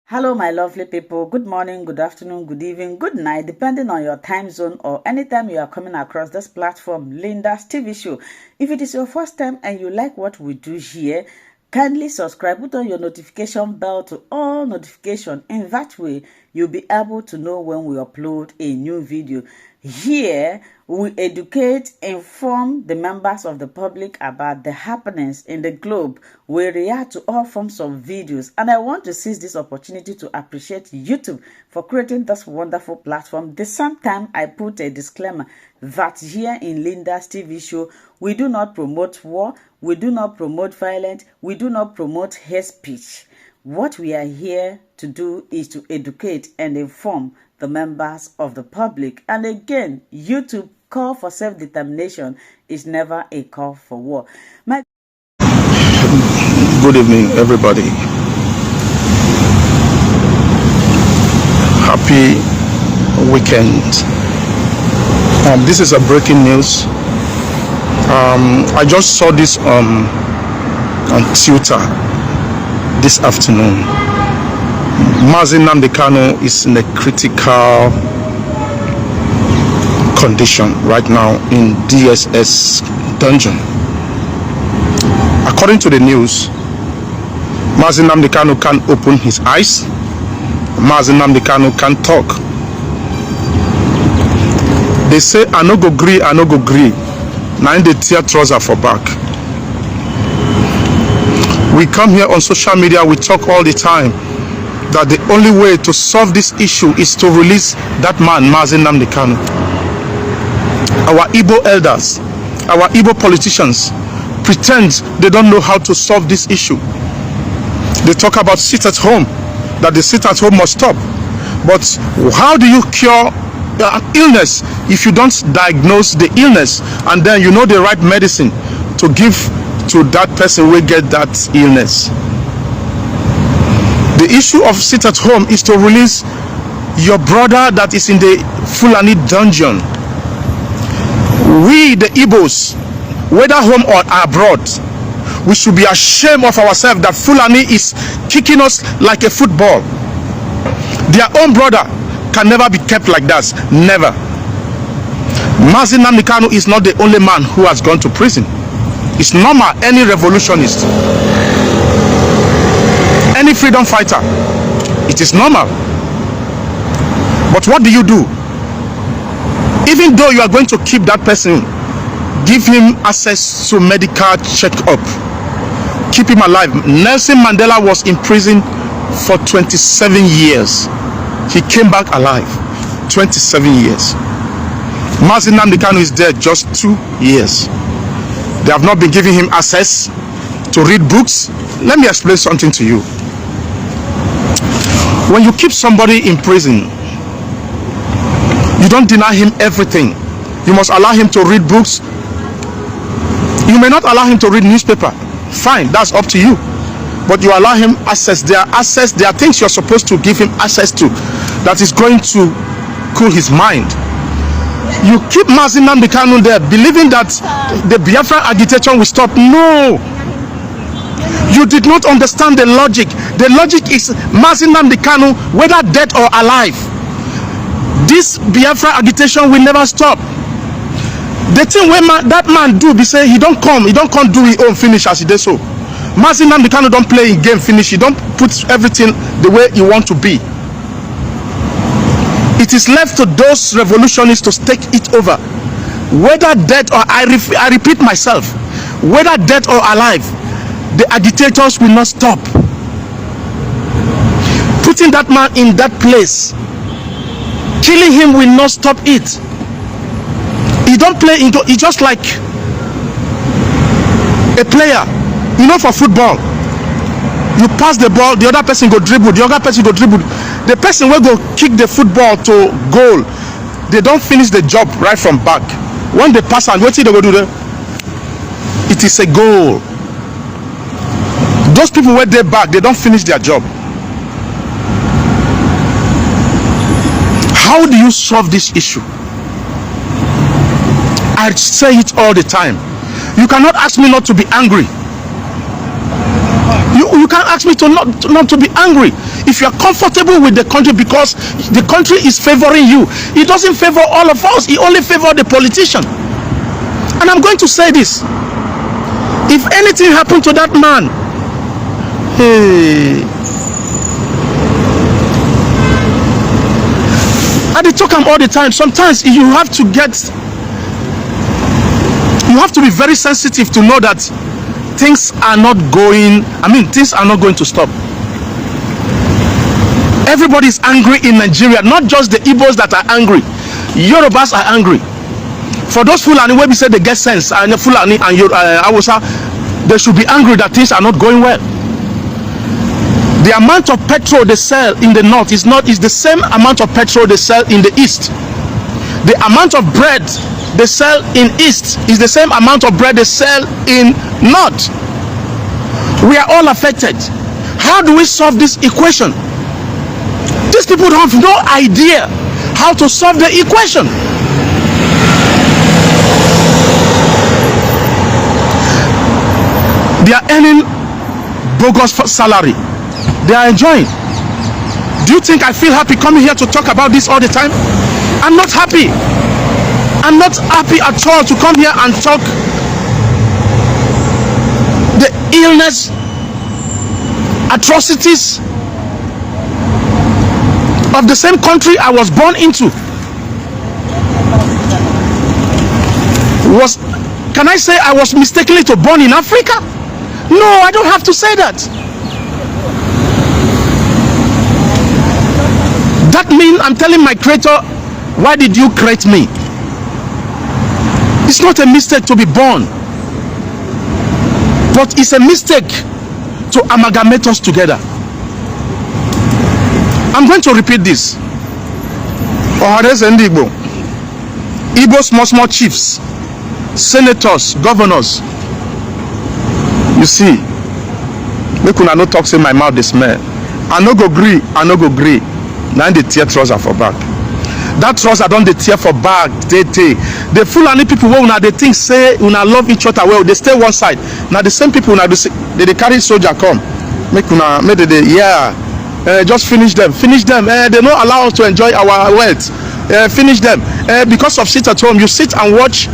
Hello, my lovely people. Good morning, good afternoon, good evening, good night, depending on your time zone or anytime you are coming across this platform, Linda's TV show. If it is your first time and you like what we do here, kindly subscribe, put on your notification bell to all notification. In that way, you'll be able to know when we upload a new video. Here, we educate, inform the members of the public about the happenings in the globe. We react to all forms of videos. And I want to seize this opportunity to appreciate YouTube for creating this wonderful platform. The same time, I put a disclaimer that here in Linda's TV show, we do not promote war, we do not promote violence, we do not promote hate speech. What we are here to do is to educate and inform the members of the public. And again, YouTube call for self-determination is never a call for war. Good evening, everybody. Happy weekend. This is a breaking news. I just saw this on Twitter this afternoon. Nnamdi Kanu is in a critical condition right now in DSS dungeon. According to the news, Nnamdi Kanu can't open his eyes. Nnamdi Kanu can't talk. They say, I no go gree, I no go gree. Now they tear trouser for back. We come here on social media, we talk all the time that the only way to solve this issue is to release that man, Nnamdi Kanu. Our Igbo elders, our Igbo politicians pretend they don't know how to solve this issue. They talk about sit at home, that the sit at home must stop. But how do you cure an illness if you don't diagnose the illness and then you know the right medicine to give to that person who get that illness? The issue of sit at home is to release your brother that is in the Fulani dungeon. We, the Igbos, whether home or abroad, we should be ashamed of ourselves that Fulani is kicking us like a football. Their own brother can never be kept like that. Never. Nnamdi Kanu is not the only man who has gone to prison. It's normal. Any revolutionist, any freedom fighter, it is normal. But what do? Even though you are going to keep that person, give him access to medical checkup, keep him alive. Nelson Mandela was in prison for 27 years. He came back alive. 27 years. Nnamdi Kanu is dead just 2 years. They have not been giving him access to read books. Let me explain something to you. When you keep somebody in prison, you don't deny him everything. You must allow him to read books. You may not allow him to read newspaper. Fine, that's up to you. But you allow him access. There are things you're supposed to give him access to that is going to cool his mind. You keep Nnamdi Kanu there, believing that the Biafra agitation will stop. No. You did not understand the logic. The logic is Nnamdi Kanu, whether dead or alive, this Biafra agitation will never stop. The thing when that man do, be say he don't come do his own finish as he does so. Nnamdi Kanu don't play in game finish. He don't put everything the way he want to be. It is left to those revolutionists to take it over. Whether dead or I repeat myself, whether dead or alive, the agitators will not stop. Putting that man in that place, killing him will not stop it. He don't play into it, just like a player. You know, for football, you pass the ball, the other person go dribble, the other person go dribble. The person will go kick the football to goal. They don't finish the job right from back. When they pass and what they go do there, it is a goal. Those people where they back, they don't finish their job. How do you solve this issue? I say it all the time. You cannot ask me not to be angry. You can't ask me to not to be angry. If you are comfortable with the country because the country is favoring you, it doesn't favor all of us. It only favors the politician. And I'm going to say this: if anything happened to that man, hey, I talk him all the time. Sometimes you have to be very sensitive to know that things are not going to stop. Everybody is angry in Nigeria, not just the Igbos that are angry. Yorubas are angry. For those Fulani where we say they get sense, and Fulani and Hausa, they should be angry that things are not going well. The amount of petrol they sell in the north is the same amount of petrol they sell in the east. The amount of bread they sell in east is the same amount of bread they sell in north. We are all affected. How do we solve this equation? These people have no idea how to solve the equation. They are earning bogus salary. They are enjoying. Do you think I feel happy coming here to talk about this all the time? I'm not happy. I'm not happy at all to come here and talk the illness, atrocities of the same country I was born into. Can I say I was mistakenly born in Africa? No, I don't have to say that. That means I'm telling my creator, why did you create me? It's not a mistake to be born, but it's a mistake to amalgamate us together. I'm going to repeat this. Igbo small chiefs, senators, governors. You see, make una no talk say my mouth dey smell. I no go gree. Now they tear trouser for back. That trouser don't they tear for back. The Fulani people wey una they think say una love each other well, they stay one side. Now the same people una they carry soldier come. Make they just finish them. They don't allow us to enjoy our wealth. Finish them. Because of sit at home, you sit and watch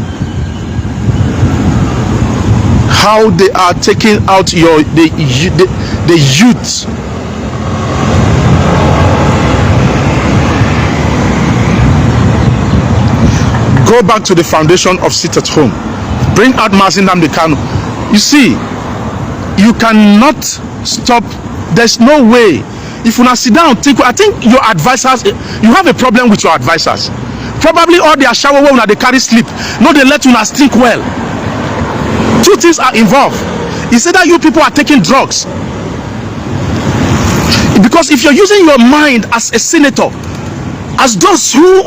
how they are taking out the youth. Go back to the foundation of sit at home. Bring out Nnamdi Kanu. You see, you cannot stop. There's no way. If you now sit down, I think your advisors, you have a problem with your advisors. Probably all their shower when they carry sleep. No, they let you not think well. Two things are involved. It's either you people are taking drugs. Because if you're using your mind as a senator, as those who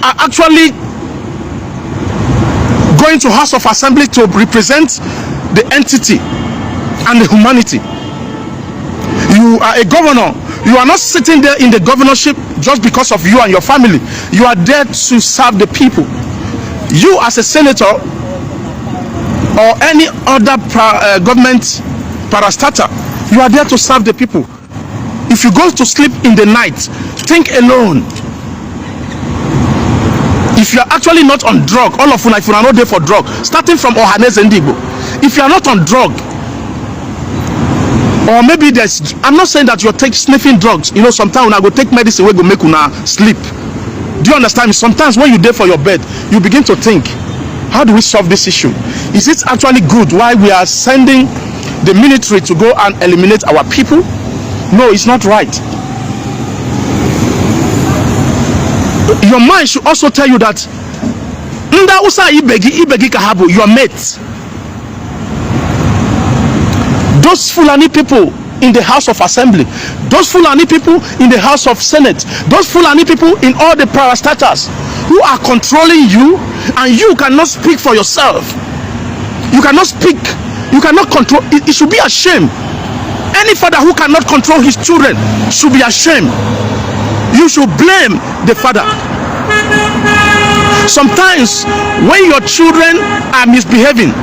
are actually going to House of Assembly to represent the entity and the humanity, you are a governor. You are not sitting there in the governorship just because of you and your family. You are there to serve the people. You as a senator or any other government parastatal, you are there to serve the people. If you go to sleep in the night, think alone. If you are actually not on drug, all of you, if you are not there for drug, starting from Ohanes and Igbo, if you are not on drug, or maybe there's, I'm not saying that you're sniffing drugs. You know, sometimes when I go take medicine, we go make una sleep. Do you understand me? Sometimes when you're there for your bed, you begin to think, how do we solve this issue? Is it actually good why we are sending the military to go and eliminate our people? No, it's not right. Your mind should also tell you that Nda usa ibegi kahabo, your mate. Those Fulani people in the House of Assembly, those Fulani people in the House of Senate, those Fulani people in all the parastatals who are controlling you, and you cannot speak for yourself. You cannot speak. You cannot control. It should be a shame. Any father who cannot control his children should be ashamed. You should blame the father. Sometimes when your children are misbehaving,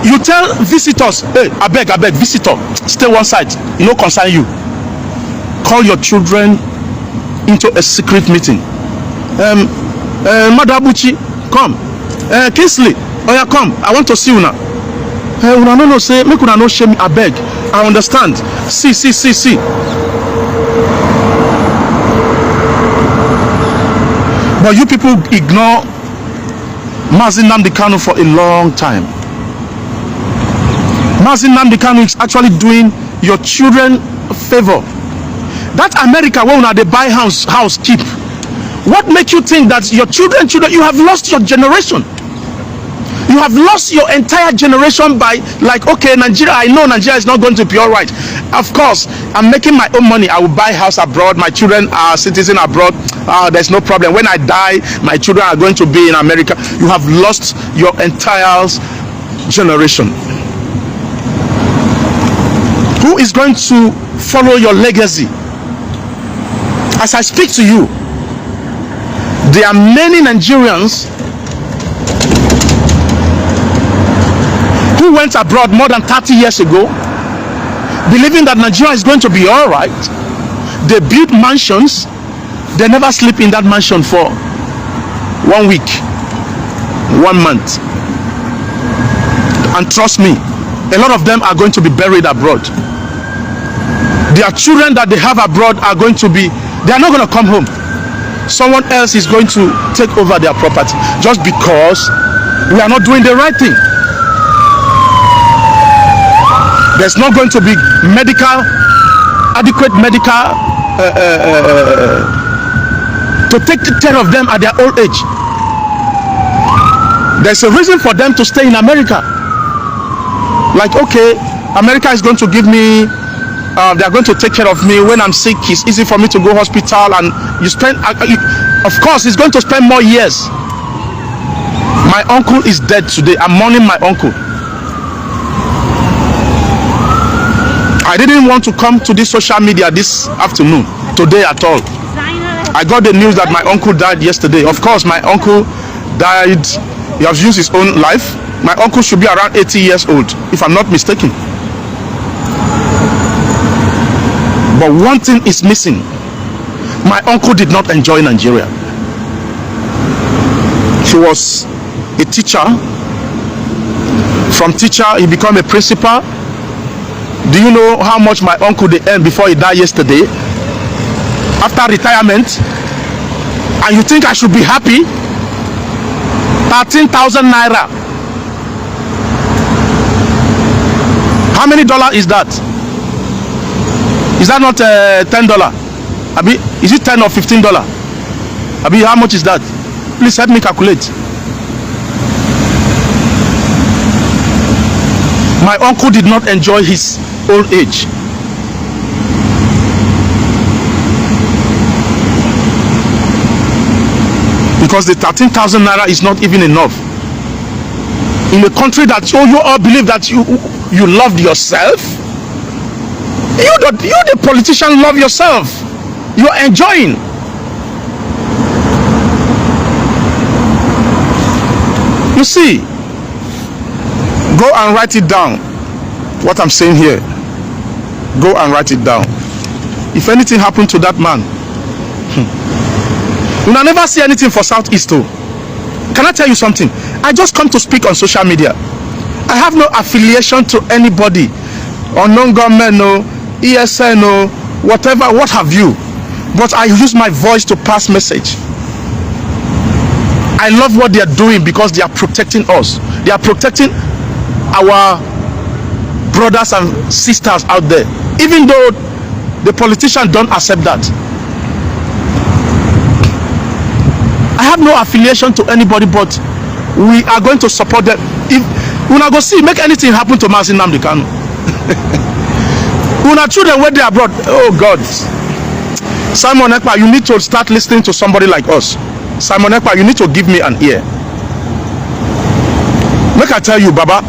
You tell visitors, hey, I beg, visitor, stay one side. You know, concern you. Call your children into a secret meeting. Madabuchi, come. Kingsley, oh yeah, come. I want to see you now. Una no say, make una no shame. I beg. I understand. See. But you people ignore Nnamdi Kanu for a long time. Nnamdi Kanu is actually doing your children a favor. That America where una dey buy house cheap. What make you think that your children, you have lost your generation? You have lost your entire generation by, like, okay, Nigeria, I know Nigeria is not going to be all right. Of course, I'm making my own money. I will buy house abroad. My children are citizens abroad. There's no problem. When I die, my children are going to be in America. You have lost your entire generation. Who is going to follow your legacy? As I speak to you, there are many Nigerians who went abroad more than 30 years ago, believing that Nigeria is going to be all right. They built mansions. They never sleep in that mansion for 1 week, 1 month. And trust me, a lot of them are going to be buried abroad. Their children that they have abroad are going to be, they are not going to come home. Someone else is going to take over their property just because we are not doing the right thing. There's not going to be adequate medical to take care of them at their old age. There's a reason for them to stay in America. Like, okay, America is going to give me, they are going to take care of me when I'm sick. It's easy for me to go hospital, and you spend, of course, it's going to spend more years. My uncle is dead today. I'm mourning my uncle. I didn't want to come to this social media this afternoon, today at all. I got the news that my uncle died yesterday. Of course, my uncle died. He has used his own life. My uncle should be around 80 years old, if I'm not mistaken. But one thing is missing. My uncle did not enjoy Nigeria. He was a teacher. From teacher, he became a principal. Do you know how much my uncle they earned before he died yesterday? After retirement? And you think I should be happy? 13,000 naira. How many dollars is that? Is that not $10? Abi, is it $10 or $15? Abi, how much is that? Please help me calculate. My uncle did not enjoy his old age. Because the 13,000 naira is not even enough. In a country that you all believe that you loved yourself. You the politician, love yourself. You're enjoying. You see, go and write it down. What I'm saying here, go and write it down. If anything happened to that man, you will never see anything for Southeast too. Can I tell you something? I just come to speak on social media. I have no affiliation to anybody, unknown government, no ESN, no whatever, what have you. But I use my voice to pass message. I love what they are doing because they are protecting us. They are protecting our brothers and sisters out there, even though the politicians don't accept that. I have no affiliation to anybody, but we are going to support them. If we not go see make anything happen to Nnamdi Kanu, we not children when they are abroad. Oh God, Simon Ekpa, you need to start listening to somebody like us. Simon Ekpa, you need to give me an ear. Make I tell you, Baba.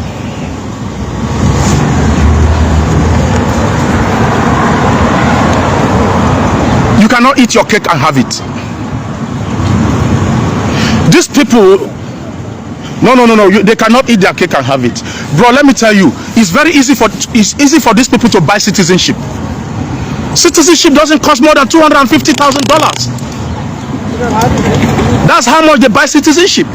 You cannot eat your cake and have it. These people, No. They cannot eat their cake and have it, bro. Let me tell you, it's easy for these people to buy citizenship. Citizenship doesn't cost more than $250,000. That's how much they buy citizenship.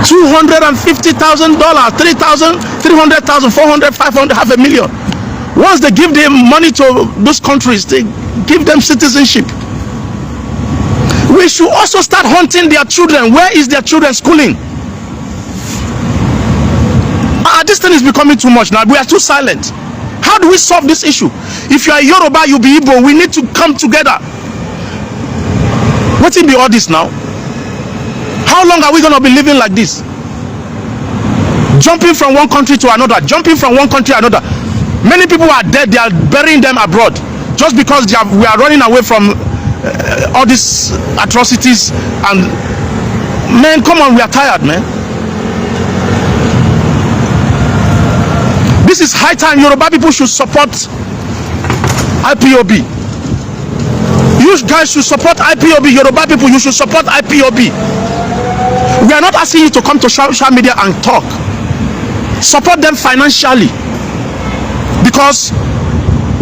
$250,000, 3,000, 300,000, 400, 500, half a million. Once they give the money to those countries, they give them citizenship. We should also start hunting their children. Where is their children schooling? This thing is becoming too much now. We are too silent. How do we solve this issue? If you are Yoruba, you be Igbo. We need to come together. What will be all this now? How long are we going to be living like this? Jumping from one country to another, jumping from one country to another. Many people are dead. They are burying them abroad just because we are running away from all these atrocities. And man, come on, we are tired, man. This is high time Yoruba people should support IPOB. You guys should support IPOB. Yoruba people, you should support IPOB. We are not asking you to come to social media and talk. Support them financially, because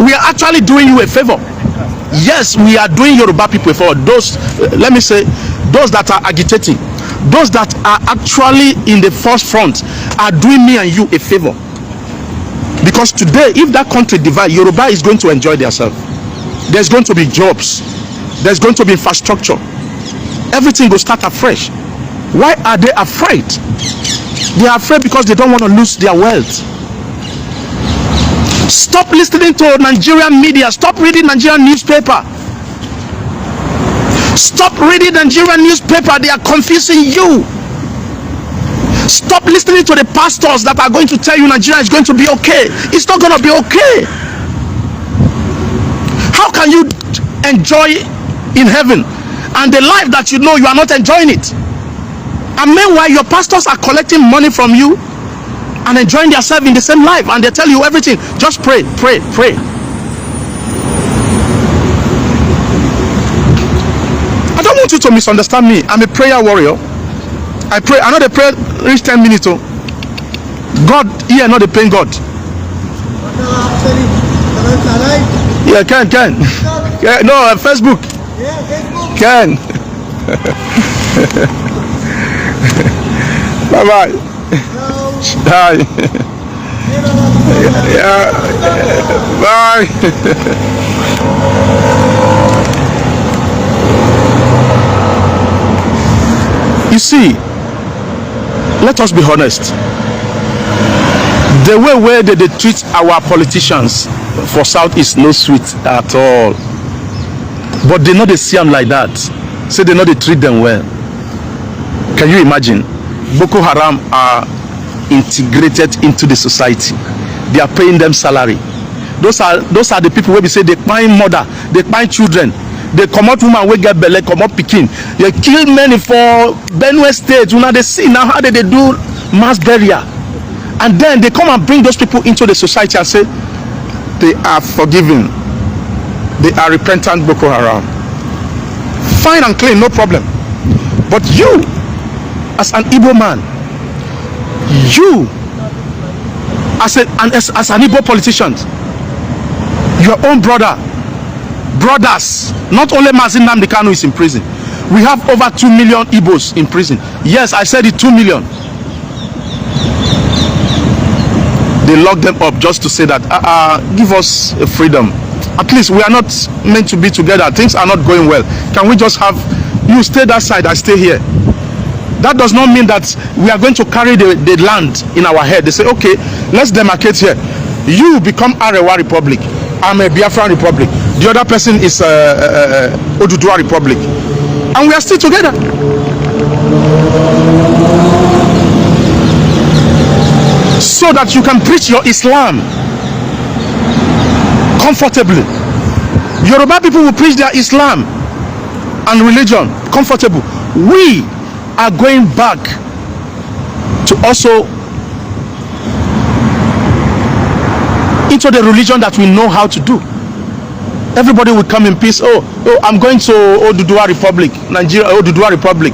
we are actually doing you a favor. Yes, we are doing Yoruba people a favor. Those, let me say, those that are agitating, those that are actually in the first front are doing me and you a favor. Because today, if that country divides, Yoruba is going to enjoy themselves. There's going to be jobs. There's going to be infrastructure. Everything will start afresh. Why are they afraid? They are afraid because they don't want to lose their wealth. Stop listening to Nigerian media. Stop reading Nigerian newspaper. Stop reading Nigerian newspaper. They are confusing you. Stop listening to the pastors that are going to tell you Nigeria is going to be okay. It's not going to be okay. How can you enjoy in heaven and the life that you know you are not enjoying it? And meanwhile, your pastors are collecting money from you and enjoying themselves in the same life, and they tell you everything. Just pray, pray, pray. I don't want you to misunderstand me. I'm a prayer warrior. I pray. I know the prayer reach 10 minutes. Oh. God here, not the pain God. Yeah, can. Yeah, no, Facebook. Yeah, Facebook. Can. Bye bye. Hi. Yeah. Bye. You see, let us be honest. The way where they treat our politicians for South is no sweet at all. But they know they see them like that. So they know they treat them well. Can you imagine? Boko Haram are integrated into the society. They are paying them salary. Those are the people where we say they find mother, they find children. They come out woman we get belly, come out picking. They kill many for Benue State. You know they see now how they do mass burial. And then they come and bring those people into the society and say they are forgiven. They are repentant Boko Haram. Fine and clean, no problem. But you, as an Igbo man, you, as an Igbo politician, your own brothers, not only Nnamdi Kanu is in prison. We have over 2 million Igbos in prison. Yes, I said it, 2 million. They lock them up just to say that, give us freedom. At least we are not meant to be together. Things are not going well. Can we just have, you stay that side, I stay here? That does not mean that we are going to carry the land in our head. They say, okay, let's demarcate here. You become Arewa Republic. I'm a Biafra Republic. The other person is Oduduwa Republic. And we are still together. So that you can preach your Islam comfortably. Yoruba people will preach their Islam and religion comfortable. We are going back to also into the religion that we know how to do. Everybody will come in peace. Oh, I'm going to Oduduwa Republic, Nigeria, Oduduwa Republic.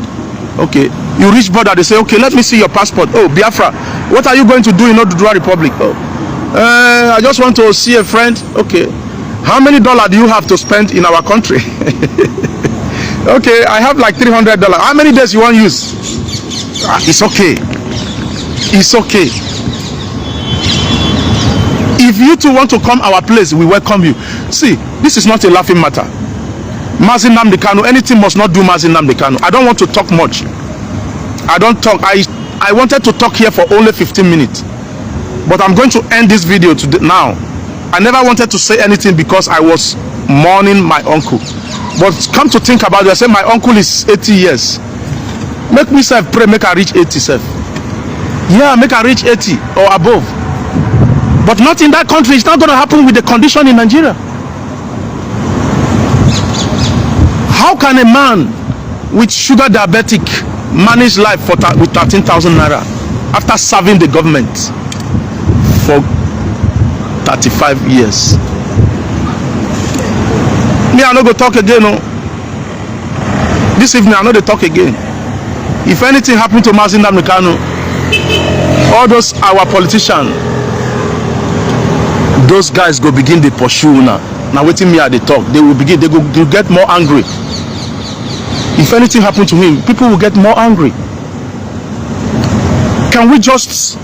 Okay, You reach border, they say, okay, let me see your passport. Oh, Biafra, what are you going to do in Nnamdi Republic? Oh, I just want to see a friend. Okay, how many dollars do you have to spend in our country? Okay, I have like $300. How many days you want to use? It's okay. It's okay. If you two want to come our place, we welcome you. See, this is not a laughing matter. Nnamdi Kanu, anything must not do Nnamdi Kanu. I don't want to talk much. I don't talk. I wanted to talk here for only 15 minutes. But I'm going to end this video today now. I never wanted to say anything because I was mourning my uncle. But come to think about it, I say my uncle is 80 years. Make me self pray, make I reach 87. Yeah, make I reach 80 or above. But not in that country. It's not going to happen with the condition in Nigeria. How can a man with sugar diabetic manage life with 13,000 naira after serving the government for 35 years? Me, I no go talk again. No. This evening, I know they talk again. If anything happened to Nnamdi Kanu, all those our politicians, those guys go begin the pursue now. Now waiting me at the talk, they will begin. They go get more angry. If anything happened to him, people will get more angry. Can we just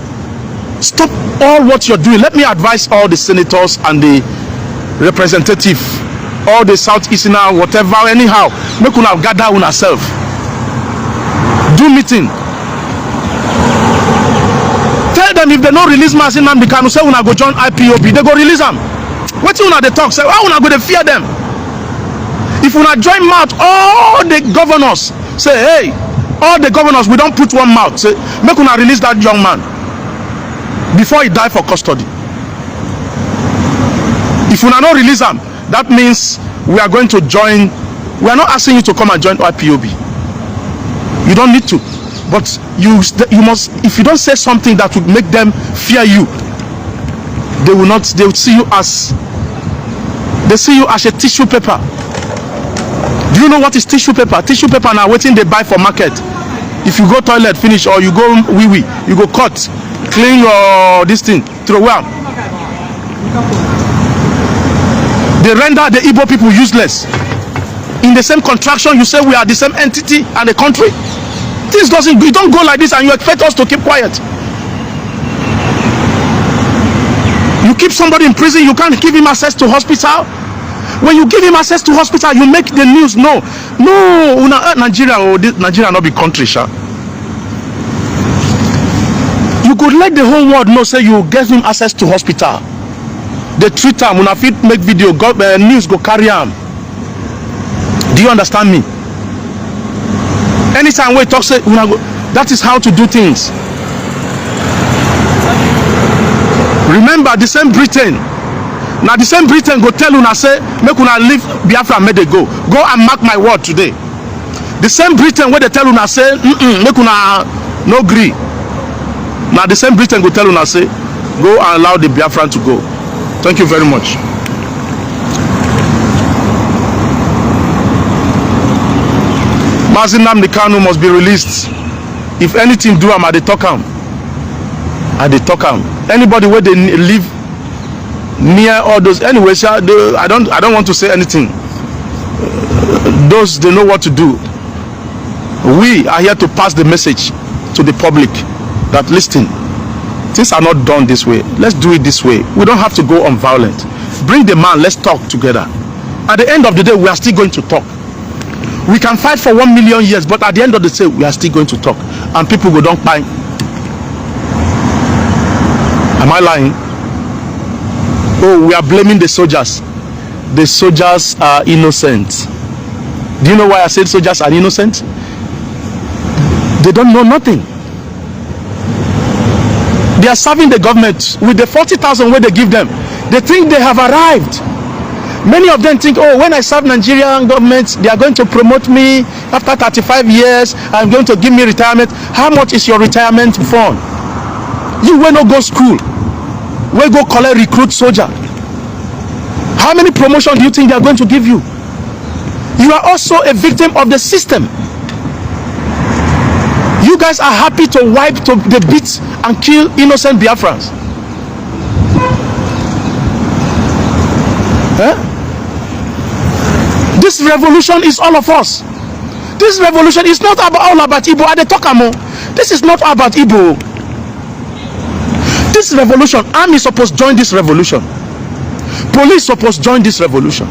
stop all what you're doing? Let me advise all the senators and the representative, all the Southeastern, whatever, anyhow, make una gather on ourselves. Do meeting. Tell them if they don't release Nnamdi Kanu, say una go join Ipob, they go release them. What you una they talk? Say, how una go to fear them? If una join mouth, all the governors say, hey, all the governors, we don't put one mouth. Say, make una release that young man before he die for custody. If una not release him, that means we are going to join. We are not asking you to come and join Ipob. You don't need to, but you must. If you don't say something that would make them fear you, they will not. They will see you as a tissue paper. Do you know what is tissue paper? Tissue paper now waiting they buy for market. If you go toilet finish or you go wee, you go cut, clean your this thing, throw away. They render the Igbo people useless. In the same contraction, you say we are the same entity and the country. This doesn't. You don't go like this and you expect us to keep quiet. You keep somebody in prison, you can't give him access to hospital. When you give him access to hospital, you make the news. No, Nigeria or Nigeria not be country, sha. You could let the whole world know. Say you give him access to hospital. They treat him. When I fit make video, news go carry him. Do you understand me? Anytime we talk, say that is how to do things. Remember the same Britain. Now the same Britain go tell una say make una leave Biafra, make they go and mark my word today. The same Britain where they tell una say make una no gree. Now the same Britain go tell una say go and allow the Biafran to go. Thank you very much. Nnamdi Kanu must be released. If anything do am, I dey talk am. Anybody where they live near all those, anyway, I don't want to say anything. Those they know what to do. We are here to pass the message to the public that listen, things are not done this way. Let's do it this way. We don't have to go on violent. Bring the man, let's talk together. At the end of the day, we are still going to talk. We can fight for 1 million years, but at the end of the day, we are still going to talk. And people will don't buy. Am I lying? Oh, we are blaming the soldiers. The soldiers are innocent. Do you know why I said soldiers are innocent? They don't know nothing. They are serving the government with the 40,000 where they give them. They think they have arrived. Many of them think, oh, when I serve Nigerian government, they are going to promote me after 35 years. I'm going to give me retirement. How much is your retirement fund? You will not go school. We go collect recruit soldier. How many promotions do you think they are going to give you? You are also a victim of the system. You guys are happy to wipe to the beat and kill innocent Biafrans. Huh? This revolution is all of us. This revolution is not all about Igbo. At the Tokamo, this is not about Igbo. This revolution, army supposed to join this revolution. Police supposed to join this revolution.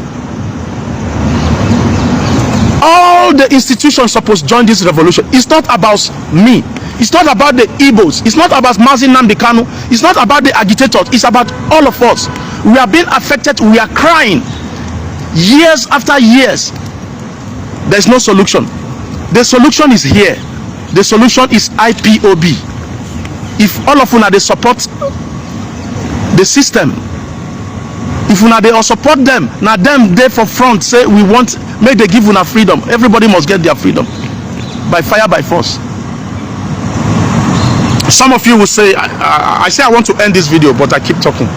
All the institutions supposed to join this revolution. It's not about me. It's not about the Igbos. It's not about Nnamdi Kanu. It's not about the agitators. It's about all of us. We are being affected. We are crying. Years after years, there's no solution. The solution is here. The solution is Ipob. If all of you they support the system, if they all support them, now them they for front say we want, make they give una freedom. Everybody must get their freedom by fire, by force. Some of you will say, I say I want to end this video, but I keep talking.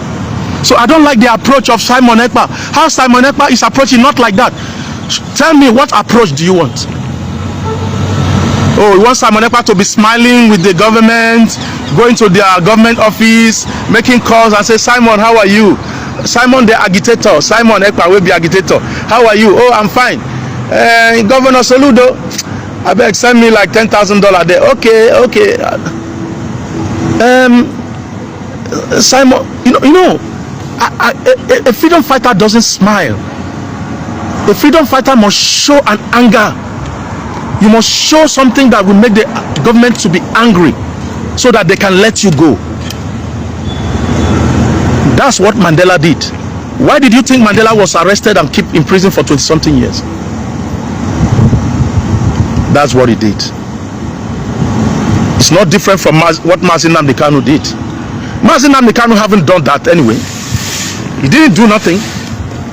So I don't like the approach of Simon Ekpa. How Simon Ekpa is approaching, not like that. Tell me, what approach do you want? Oh, you want Simon Ekpa to be smiling with the government, going to their government office, making calls and say, Simon, how are you? Simon the agitator. Simon Ekpa will be agitator. How are you? Oh, I'm fine. Governor Soludo, I beg, send me like $10,000 there. Okay. Simon, you know, a freedom fighter doesn't smile. A freedom fighter must show an anger. You must show something that will make the government to be angry, so that they can let you go. That's what Mandela did. Why did you think Mandela was arrested and kept in prison for 20-something years? That's what he did. It's not different from what Nnamdi Kanu did. Nnamdi Kanu haven't done that anyway. He didn't do nothing.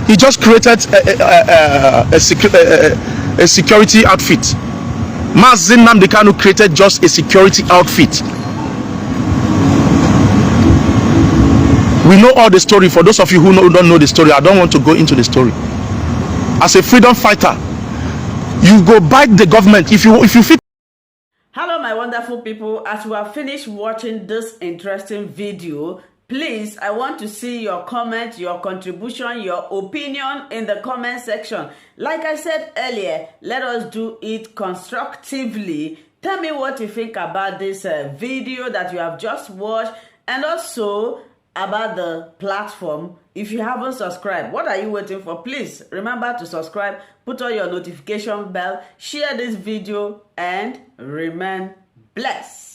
He just created a security outfit. Nnamdi Kanu created just a security outfit. We know all the story. For those of you who don't know the story, I don't want to go into the story. As a freedom fighter, you go bite the government if you fit. Hello my wonderful people, as we have finished watching this interesting video, please, I want to see your comment, your contribution, your opinion in the comment section. Like I said earlier, let us do it constructively. Tell me what you think about this video that you have just watched, and also about the platform. If you haven't subscribed, what are you waiting for? Please remember to subscribe, put on your notification bell, share this video, and remain blessed.